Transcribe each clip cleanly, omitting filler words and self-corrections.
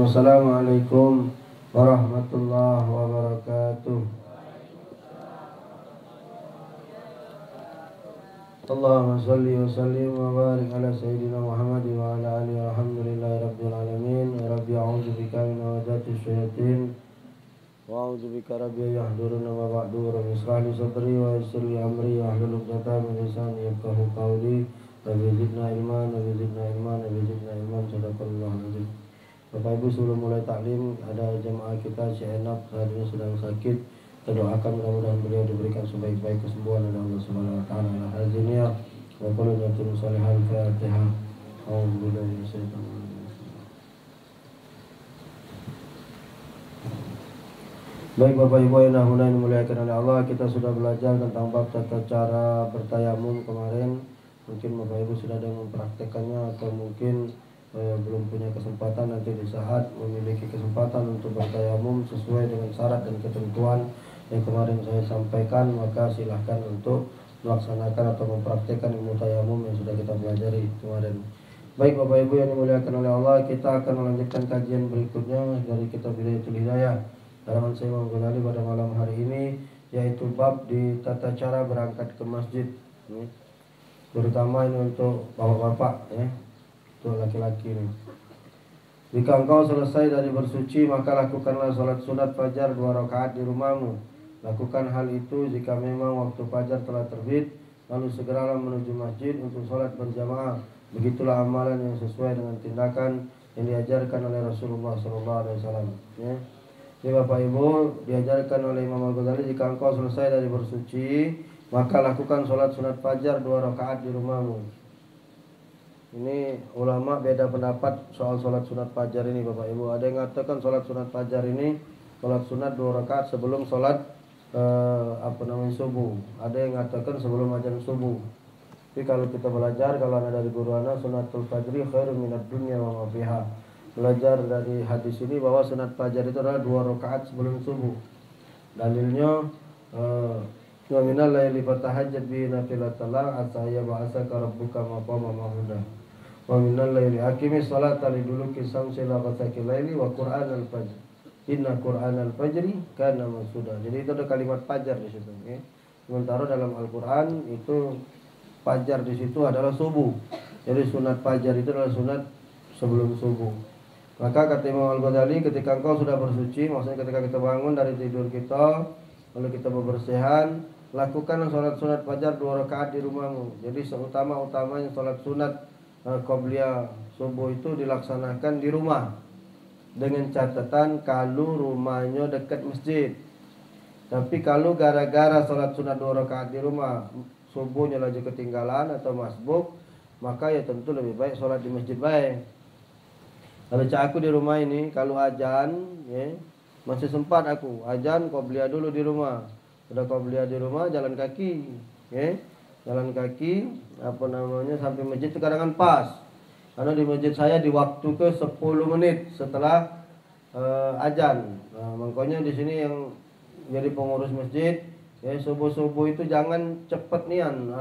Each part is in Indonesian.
Assalamualaikum warahmatullahi wabarakatuh. Allahumma salli wa sallim wa barik ala sayyidina Muhammad wa ala alihi walhamdulillahi rabbil alamin. Rabbi a'udzu bika min hamazati syayatin wa a'udzu bika rabbi yahdurun wa ba'du. Rabbi ishrah li sadri wa yassir li amri wa hlul 'uqdatam min lisani yafqahu qawli. Rabbi zidna ilman, Rabbi zidna ilman, Rabbi zidna ilman. Shadaqallahul azim. Bapak Ibu, sebelum mulai taklim, ada jemaah kita Syekh Enab saat ini sedang sakit. Kita doakan mudah-mudahan beliau diberikan sebaik-baik kesembuhan oleh Allah Subhanahu wa taala. Al-Haziniyah wa qul natul salihal Fatihah. A'udzubillahi minasyaitonir rajim. Baik Bapak Ibu yang dimuliakan oleh Allah, kita sudah belajar tentang bab tata cara bertayamum kemarin. Mungkin Bapak Ibu sudah ada yang mempraktekannya atau mungkin belum punya kesempatan. Nanti di saat memiliki kesempatan untuk bertayamum sesuai dengan syarat dan ketentuan yang kemarin saya sampaikan, maka silahkan untuk melaksanakan atau mempraktekkan ilmu tayamum yang sudah kita pelajari kemarin. Baik Bapak Ibu yang dimuliakan oleh Allah, kita akan melanjutkan kajian berikutnya dari kitab Bidayatul Hidayah karangan Syekh Imam Ghazali pada malam hari ini, yaitu bab di tata cara berangkat ke masjid. Terutama ini untuk bapak-bapak ya, untuk laki-laki ini. Jika engkau selesai dari bersuci, maka lakukanlah sholat sunat fajar 2 rakaat di rumahmu. Lakukan hal itu jika memang waktu fajar telah terbit, lalu segeralah menuju masjid untuk sholat berjamaah. Begitulah amalan yang sesuai dengan tindakan yang diajarkan oleh Rasulullah SAW. Ya. Jadi Bapak Ibu, diajarkan oleh Imam Al-Ghazali, jika engkau selesai dari bersuci, maka lakukan sholat sunat fajar 2 rakaat di rumahmu. Ini ulama beda pendapat soal sholat sunat fajar ini Bapak Ibu. Ada yang mengatakan sholat sunat fajar ini sholat sunat 2 rakaat sebelum sholat subuh. Ada yang mengatakan sebelum azan subuh. Tapi kalau kita belajar, kalau ada dari guru ana, sunatul fajri khairun minad dunya wa ma fiha. Belajar dari hadis ini bahwa sunat fajar itu adalah 2 rakaat sebelum subuh. Dalilnya wa minal laili fatahajjat bihi nafilatan lak asa yab'asaka rabbuka maqama mahmuda. Wa minal laili aqimis salata liduluki samsi la ghasaqil laili wa qur'anal fajr. Inna qur'anal fajri kana masuda. Jadi itu ada kalimat fajar di situ ya. Sementara dalam Al-Qur'an itu fajar di situ adalah subuh. Jadi sunat fajar itu adalah sunat sebelum subuh. Maka kata Imam Al-Ghazali, ketika engkau sudah bersuci, maksudnya ketika kita bangun dari tidur kita, lalu kita bebersihan, lakukan sholat sunat fajar 2 rakaat di rumahmu. Jadi seutama-utamanya sholat sunat qobliyah subuh itu dilaksanakan di rumah, dengan catatan kalau rumahnya dekat masjid. Tapi kalau gara-gara sholat sunat 2 rakaat di rumah subuhnya lagi ketinggalan atau masbuk, maka ya tentu lebih baik sholat di masjid baik. Kalau aku di rumah ini, kalau azan ya, masih sempat aku azan qobliyah dulu di rumah. Sudah qobliyah di rumah, jalan kaki ya. Jalan kaki sampai masjid sekarang kan pas. Karena di masjid saya di waktu ke 10 menit setelah azan. Nah, makanya di sini yang jadi pengurus masjid ya, subuh-subuh itu jangan cepet nian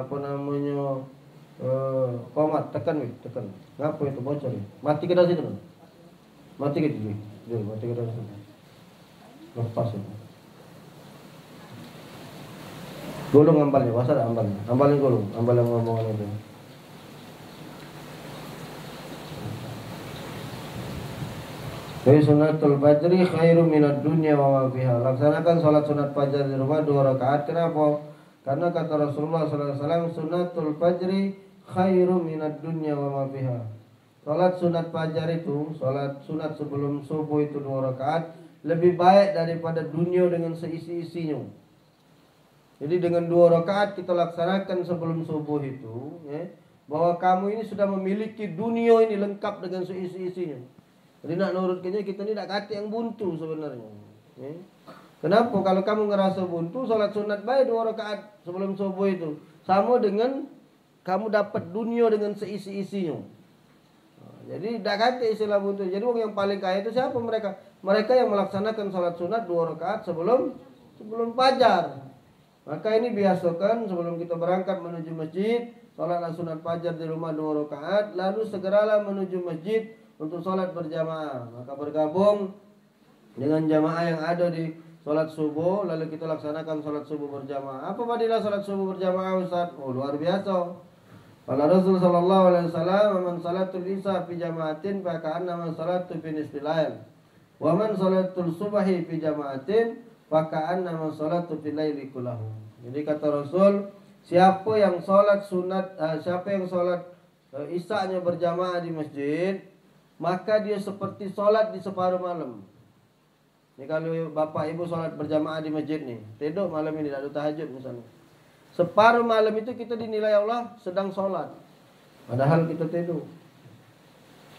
komat tekan. Ngapa itu bocor ya? Mati kita situ. Mati gitu. Mati kita situ. Lepas itu. Gulung ambalnya, masa ada ambalnya? Ambalnya gulung, ambal yang ngomongan itu. Jadi sunatul fajri khairum minad dunya wa ma fiha. Laksanakan salat sunat fajar di rumah 2 rakaat. Kenapa? Karena kata Rasulullah SAW, sunatul fajri khairum minad dunya wa ma fiha. Salat sunat fajar itu, salat sunat sebelum subuh itu 2 rakaat, lebih baik daripada dunia dengan seisi-isinya. Jadi dengan 2 rakaat kita laksanakan sebelum subuh itu ya, bahwa kamu ini sudah memiliki dunia ini lengkap dengan seisi-isinya. Jadi nak nurutkannya kita ini tidak kata yang buntu sebenarnya ya. Kenapa? Kalau kamu ngerasa buntu, sholat sunat baik 2 rakaat sebelum subuh itu sama dengan kamu dapat dunia dengan seisi-isinya. Jadi tidak kata istilah buntu. Jadi orang yang paling kaya itu siapa mereka? Mereka yang melaksanakan sholat sunat 2 rakaat sebelum fajar. Maka ini biasakan sebelum kita berangkat menuju masjid, sholatlah sunat fajar di rumah 2 rakaat, lalu segeralah menuju masjid untuk sholat berjamaah, maka bergabung dengan jamaah yang ada di sholat subuh, lalu kita laksanakan sholat subuh berjamaah. Apa fadilah sholat subuh berjamaah, Ustaz? Oh, luar biasa. Kala Rasul sallallahu alaihi wasallam, "Man salatul isya fi jama'atin fa ka'anna man salatu fi nisfil lail. Wa man salatul subhi fi jama'atin fa ka'anna man salatu fil laili kullahu." Jadi kata Rasul, siapa yang sholat sunat, siapa yang sholat isya-nya berjamaah di masjid, maka dia seperti sholat di separuh malam. Ini kalau bapak ibu sholat berjamaah di masjid nih, tidur malam ini tidak ada tahajud misalnya, separuh malam itu kita dinilai Allah sedang sholat, padahal kita tidur.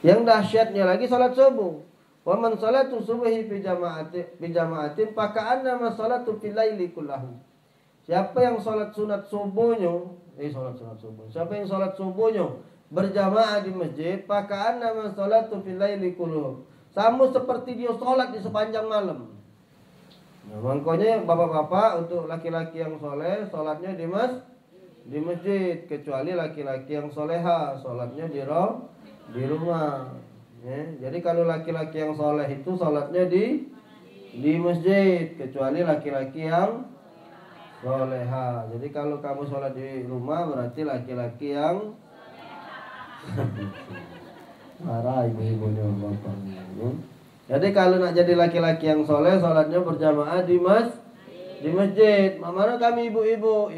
Yang dahsyatnya lagi sholat subuh. Wa man salatu subhi fi jama'atin fa ka'anna ma salatu fil laili kullahu. Siapa yang sholat sunat subuhnya, siapa yang sholat subuhnya berjamaah di masjid, fa ka'anna ma salatu fil laili kullahu. Sama seperti dia sholat di sepanjang malam. Nah, makanya bapak-bapak, untuk laki-laki yang soleh, sholatnya di masjid. Kecuali laki-laki yang soleha, sholatnya di rumah. Ya, jadi kalau laki-laki yang soleh itu sholatnya di masjid. Kecuali laki-laki yang soleha. Jadi kalau kamu sholat di rumah berarti laki-laki yang marah ibu-ibunya bapaknya. Jadi kalau nak jadi laki-laki yang soleh, sholatnya berjamaah di masjid. Mana kami ibu-ibu,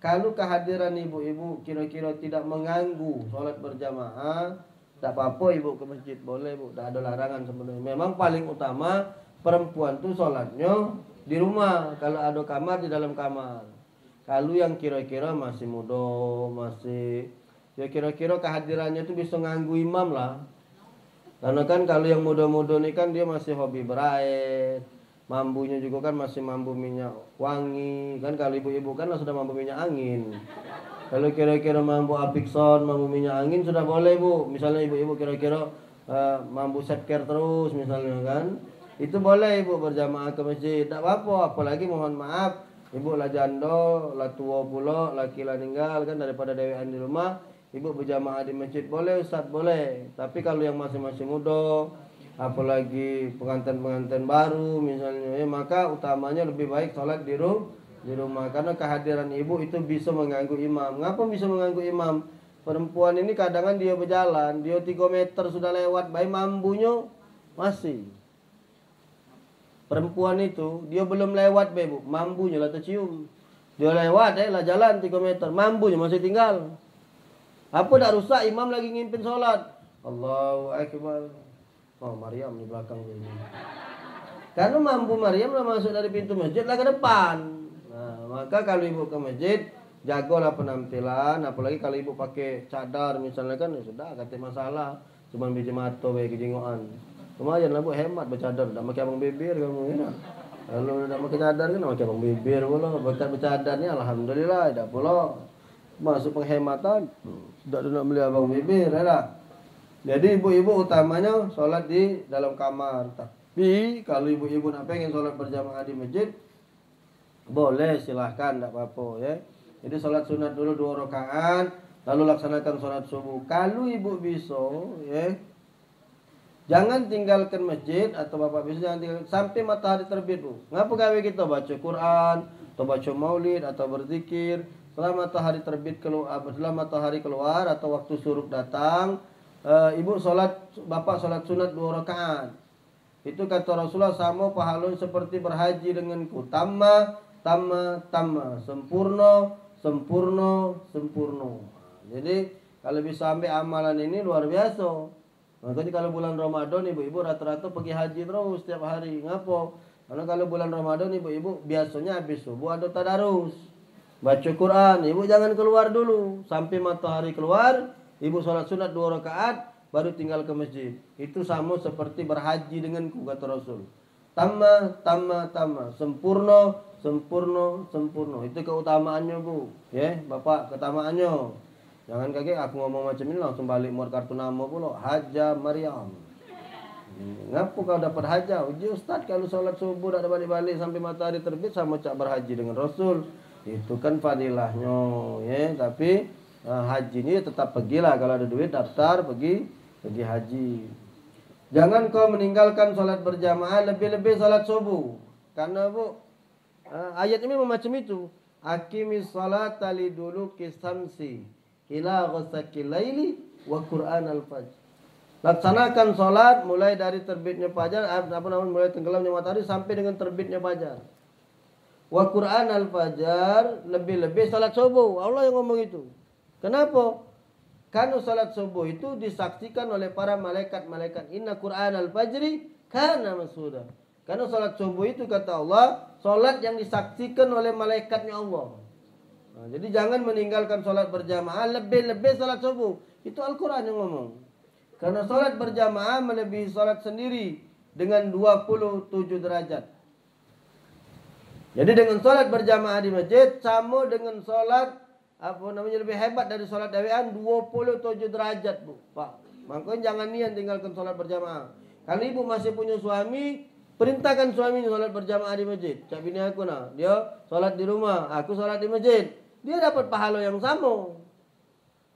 kalau kehadiran ibu-ibu kira-kira tidak mengganggu sholat berjamaah, tak apa-apa ibu ke masjid, boleh bu, tak ada larangan sebenarnya. Memang paling utama perempuan tuh sholatnya di rumah, kalau ada kamar di dalam kamar. Kalau yang kira-kira masih muda, masih ya kira-kira kehadirannya itu bisa nganggu imam lah. Karena kan kalau yang muda-muda ini kan dia masih hobi berair, mambunya juga kan masih mambu minyak wangi. Kan kalau ibu-ibu kan sudah mambu minyak angin. Kalau kira-kira mambu apikson, mambu minyak angin sudah boleh bu. Misalnya ibu-ibu kira-kira mambu setcare terus misalnya kan, itu boleh ibu berjamaah ke masjid, tak apa-apa. Apalagi mohon maaf, ibu lah jando, lah tua pula, laki lah ninggal kan, daripada dewean di rumah, ibu berjamaah di masjid boleh Ustaz, boleh. Tapi kalau yang masih muda, apalagi pengantin baru misalnya, maka utamanya lebih baik sholat di rumah. Karena kehadiran ibu itu bisa mengganggu imam. Ngapa bisa mengganggu imam? Perempuan ini kadang dia berjalan, dia 3 meter sudah lewat, bayi mambunya masih. Perempuan itu dia belum lewat bu, mambunya lah tercium. Dia lewat lah jalan 3 meter, mambunya masih tinggal. Apa dah rusak, imam lagi ngimpin sholat. Allahu Akbar. Oh, Maryam di belakang ini. Karena mampu Maryam lah masuk dari pintu masjid lah ke depan. Nah, maka kalau ibu ke masjid, jagalah penampilan. Apalagi kalau ibu pakai cadar misalnya kan, ya sudah, kata masalah. Cuma biji mata baik kejingoan. Lumayan lah bu, hemat bercadar. Tak pakai abang bibir kamu ya. Kalau tak pakai cadar kan, pakai abang bibir pula. Berkat bercadar ni alhamdulillah, tak pula. Masuk penghematan, tidak ada nak beli abang bibir lah. Jadi ibu-ibu utamanya sholat di dalam kamar. Tapi kalau ibu-ibu nak pengen sholat berjamaah di masjid, boleh, silahkan, tidak apa-apa ya. Jadi sholat sunat dulu 2 rakaat, lalu laksanakan sholat subuh. Kalau ibu bisa ya, jangan tinggalkan masjid, atau bapak bisa jangan tinggalkan sampai matahari terbit bu. Ngapa gawe kita baca Quran, atau baca maulid, atau berzikir setelah matahari terbit keluar, setelah matahari keluar atau waktu syuruk datang. Ibu sholat, bapak sholat sunat 2 rakaat. Itu kata Rasulullah sama pahalun seperti berhaji denganku. Tamma, sempurna. Jadi kalau bisa ambil amalan ini luar biasa. Makanya kalau bulan Ramadan ibu-ibu rata-rata pergi haji terus setiap hari. Ngapa? Karena kalau bulan Ramadan ibu-ibu biasanya habis subuh ada tadarus, baca Quran. Ibu jangan keluar dulu sampai matahari keluar. Ibu sholat sunat 2 rakaat baru tinggal ke masjid. Itu sama seperti berhaji denganku kata Rasul. Tamma, sempurna. Itu keutamaannya bu. Ya, bapak, keutamaannya. Jangan kaget aku ngomong macam ini langsung balik muat kartu nama pula. Haja Maryam. Ngapa kau dapat haja? Uji Ustaz, kalau sholat subuh tak ada balik-balik sampai matahari terbit sama cak berhaji dengan Rasul. Itu kan fadilahnya ya. Tapi haji ini tetap pergilah, kalau ada duit daftar pergi pergi haji. Jangan kau meninggalkan sholat berjamaah, lebih-lebih sholat subuh. Karena ayat ini macam itu. Aqimis sholata liduluki samsi ila ghasaqil laili wa Qur'an al-fajr. Laksanakan sholat mulai dari terbitnya fajar, mulai tenggelamnya matahari sampai dengan terbitnya fajar. Wa Qur'an al-fajr, lebih-lebih sholat subuh. Allah yang ngomong itu. Kenapa? Karena sholat subuh itu disaksikan oleh para malaikat-malaikat. Inna Qur'an al-fajri kana masuda. Karena sholat subuh itu kata Allah, sholat yang disaksikan oleh malaikatnya Allah. Nah, jadi jangan meninggalkan sholat berjamaah, lebih-lebih sholat subuh. Itu Al-Quran yang ngomong. Karena sholat berjamaah melebihi sholat sendiri dengan 27 derajat. Jadi dengan sholat berjamaah di masjid sama dengan sholat lebih hebat dari sholat dawean 27 derajat, Bu. Pak, makanya jangan niat tinggalkan sholat berjamaah. Kalau ibu masih punya suami, perintahkan suaminya sholat berjamaah di masjid. Cak bini aku dia sholat di rumah, aku sholat di masjid. Dia dapat pahala yang sama.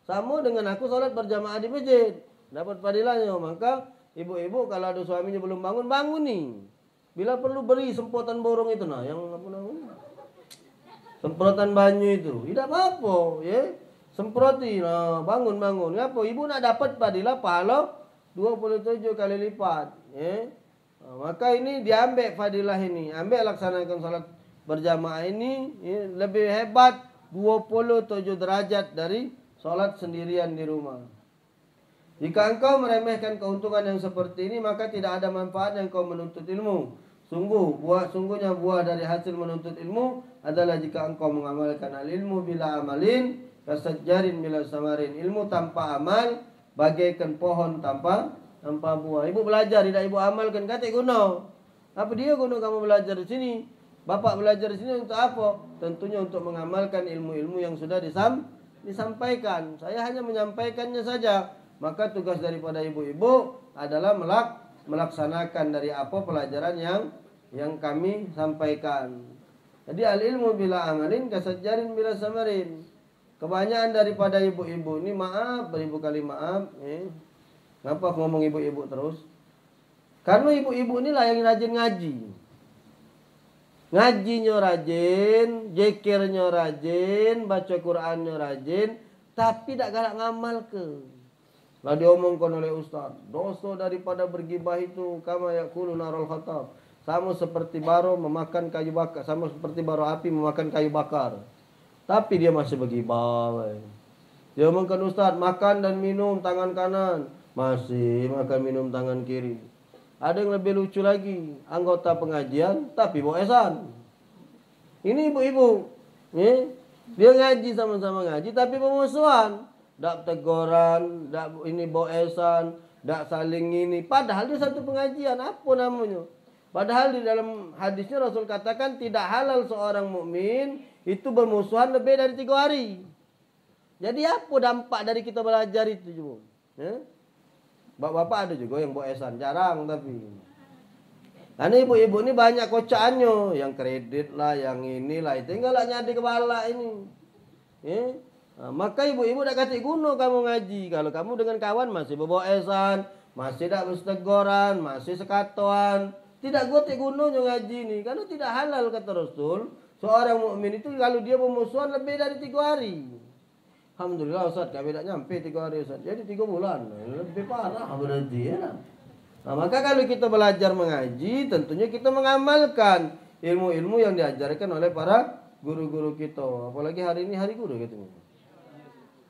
Sama dengan aku sholat berjamaah di masjid. Dapat padilahnya. Maka ibu-ibu kalau ada suaminya belum bangun, bangun nih. Bila perlu beri semprotan borong itu yang semprotan banyu itu. Tidak apa-apa, ya. Semproti, bangun. Ngapa? Ibu nak dapat padilah pahala 27 kali lipat, ya. Maka ini diambil fadilah ini, ambil laksanakan salat berjamaah ini, ya, lebih hebat 27 derajat dari salat sendirian di rumah. Jika engkau meremehkan keuntungan yang seperti ini, maka tidak ada manfaat yang kau menuntut ilmu. Sungguhnya buah dari hasil menuntut ilmu adalah jika engkau mengamalkan al-ilmu bila amalin kasajjarin bila samarin. Ilmu tanpa amal bagaikan pohon tanpa buah. Ibu belajar tidak ibu amalkan, kata guna. Apa dia guna kamu belajar di sini? Bapak belajar di sini untuk apa? Tentunya untuk mengamalkan ilmu-ilmu yang sudah disampaikan. Saya hanya menyampaikannya saja. Maka tugas daripada ibu-ibu adalah melaksanakan dari apa pelajaran yang kami sampaikan. Jadi al-ilmu bila amalin kasajjarin bila samarin. Kebanyakan daripada ibu-ibu ini beribu kali maaf. Kenapa aku ngomong ibu-ibu terus? Karena ibu-ibu inilah yang rajin ngaji. Ngajinya rajin, zikirnya rajin, baca Qur'annya rajin, tapi tidak galak ngamal ke. Lah diomongkan oleh ustaz, dosa daripada bergibah itu kama yaqulu narul khatab. Sama seperti baro memakan kayu bakar, sama seperti baro api memakan kayu bakar. Tapi dia masih bergibah. Dia omongkan ustaz, makan dan minum tangan kanan, masih makan minum tangan kiri. Ada yang lebih lucu lagi, anggota pengajian tapi boesan. Ini ibu-ibu, dia ngaji sama-sama ngaji tapi pemusuhan. Dak teguran, dak ini boesan, dak saling ini. Padahal dia satu pengajian, apa namanya? Padahal di dalam hadisnya Rasul katakan tidak halal seorang mukmin itu bermusuhan lebih dari 3 hari. Jadi apa dampak dari kita belajar itu juga? Bapak-bapak ada juga yang boesan, jarang tapi. Karena ibu-ibu ini banyak kocaannya, yang kredit lah, yang inilah, itu tinggal nyadi kepala ini. Maka ibu-ibu dah kata guna kamu ngaji. Kalau kamu dengan kawan masih berboesan, masih tak berstegoran, masih sekatoan, tidak guna ngaji ini. Karena tidak halal kata Rasul. Seorang mukmin itu kalau dia bermusuhan lebih dari 3 hari. Alhamdulillah Ustaz, kami tak nyampe 3 hari Ustaz. Jadi 3 bulan. Lebih parah berarti ya. Maka kalau kita belajar mengaji, tentunya kita mengamalkan ilmu-ilmu yang diajarkan oleh para guru-guru kita. Apalagi hari ini hari guru gitu.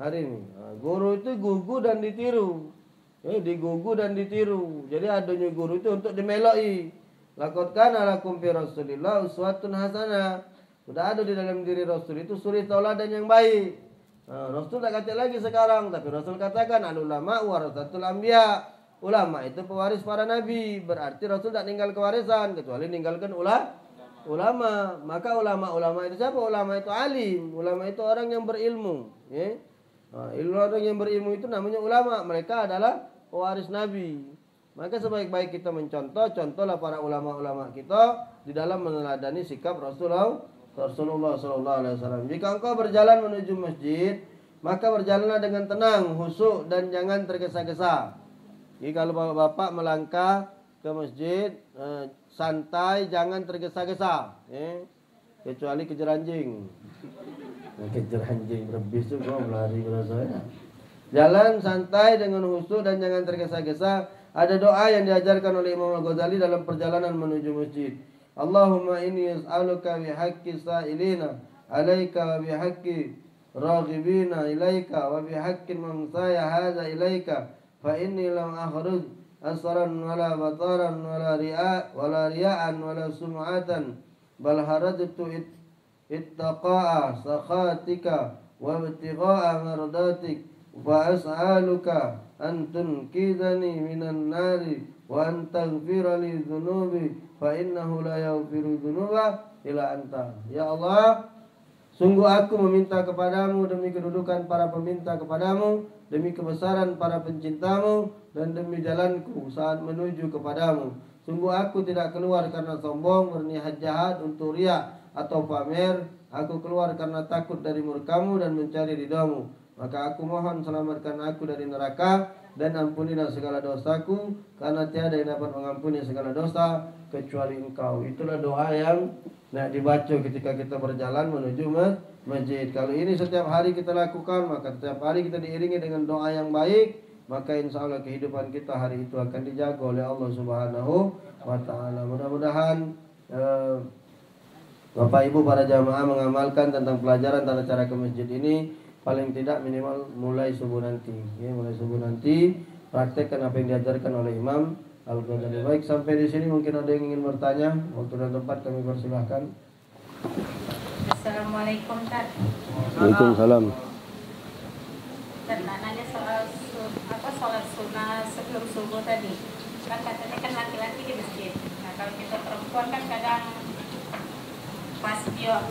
Hari ini guru itu gugu dan ditiru. Digugu dan ditiru. Jadi adanya guru itu untuk dimeloi. Laqad kana lakum fi Rasulillah uswatun hasanah. Sudah ada di dalam diri Rasul itu suri tauladan yang baik. Rasul tak kata lagi sekarang, tapi Rasul katakan al-ulama warasatul anbiya. Ulama itu pewaris para nabi. Berarti Rasul tak tinggal kewarisan kecuali ninggalkan ulama. Maka ulama-ulama itu siapa? Ulama itu alim. Ulama itu orang yang berilmu. Orang yang berilmu itu namanya ulama. Mereka adalah pewaris nabi. Maka sebaik-baik kita contohlah para ulama-ulama kita di dalam meneladani sikap Rasulullah SAW. Jika engkau berjalan menuju masjid, maka berjalanlah dengan tenang, khusyuk dan jangan tergesa-gesa. Jadi kalau bapak melangkah ke masjid, santai, jangan tergesa-gesa. Kecuali kejar anjing. Kejar anjing berbis tuh gua melari rasanya. Jalan santai dengan khusyuk dan jangan tergesa-gesa. Ada doa yang diajarkan oleh Imam Al-Ghazali dalam perjalanan menuju masjid. Allahumma inni as'aluka bihaqqi sa'ilina alaika wa bihaqqi raghibina ilaika wa bihaqqi man saya hadza ilaika fa inni lam akhruj asran wala bataran wala riya'an wala sum'atan bal haradtu ittaqa'a sakhatika wa ibtigha'a mardatik wa as'aluka an tunkidani minan nari wa an taghfira li dhunubi fa innahu la yaghfiru dhunuba illa anta. Ya Allah, sungguh aku meminta kepadamu demi kedudukan para peminta kepadamu, demi kebesaran para pencintamu, dan demi jalanku saat menuju kepadamu. Sungguh aku tidak keluar karena sombong, berniat jahat untuk riya atau pamer. Aku keluar karena takut dari murkamu dan mencari ridhamu. Maka aku mohon selamatkan aku dari neraka dan ampunilah segala dosaku, karena tiada yang dapat mengampuni segala dosa kecuali Engkau. Itulah doa yang dibaca ketika kita berjalan menuju masjid. Kalau ini setiap hari kita lakukan, maka setiap hari kita diiringi dengan doa yang baik, maka insya Allah kehidupan kita hari itu akan dijaga oleh Allah Subhanahu wa Ta'ala. Mudah-mudahan Bapak Ibu para jamaah mengamalkan tentang pelajaran tata cara ke masjid ini, paling tidak minimal mulai subuh nanti. Mulai subuh nanti praktekkan apa yang diajarkan oleh Imam Al-Ghazali. Baik, sampai di sini mungkin ada yang ingin bertanya. Waktu dan tempat kami persilahkan. Assalamualaikum, Tad. Waalaikumsalam. Dan nanya soal sholat sunnah sebelum subuh tadi. Kan katanya kan laki-laki di masjid. Nah kalau kita perempuan kan kadang pas dia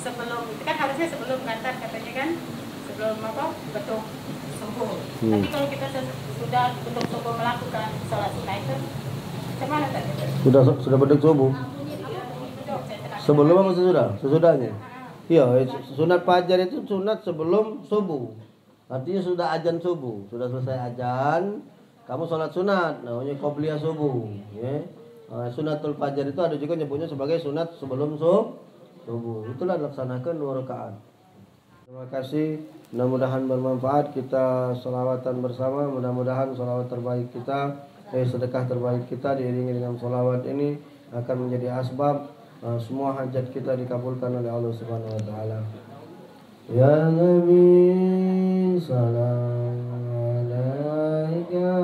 sebelum itu kan harusnya sebelum kantor katanya kan, sebelum beduk subuh. Tapi kalau kita sudah beduk subuh melakukan sholat sunnah itu, macam mana tadi? Sudah beduk subuh. Sebelum apa sesudah? Sesudahnya. Iya, sunat fajar itu sunat sebelum subuh. Artinya sudah azan subuh, sudah selesai azan, kamu sholat sunat, namanya qobliyah subuh. Sunatul fajar itu ada juga nyebutnya sebagai sunat sebelum subuh. Itulah laksanakan 2 rakaat. Terima kasih. Mudah-mudahan bermanfaat. Kita sholawatan bersama. Mudah-mudahan sholawat terbaik kita, sedekah terbaik kita diiringi dengan sholawat ini akan menjadi asbab semua hajat kita dikabulkan oleh Allah Subhanahu wa Ta'ala. Ya Nabi salam alaika,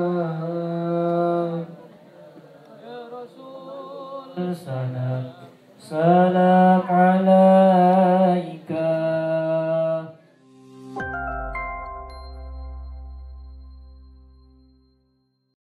ya Rasul salam salam alaika.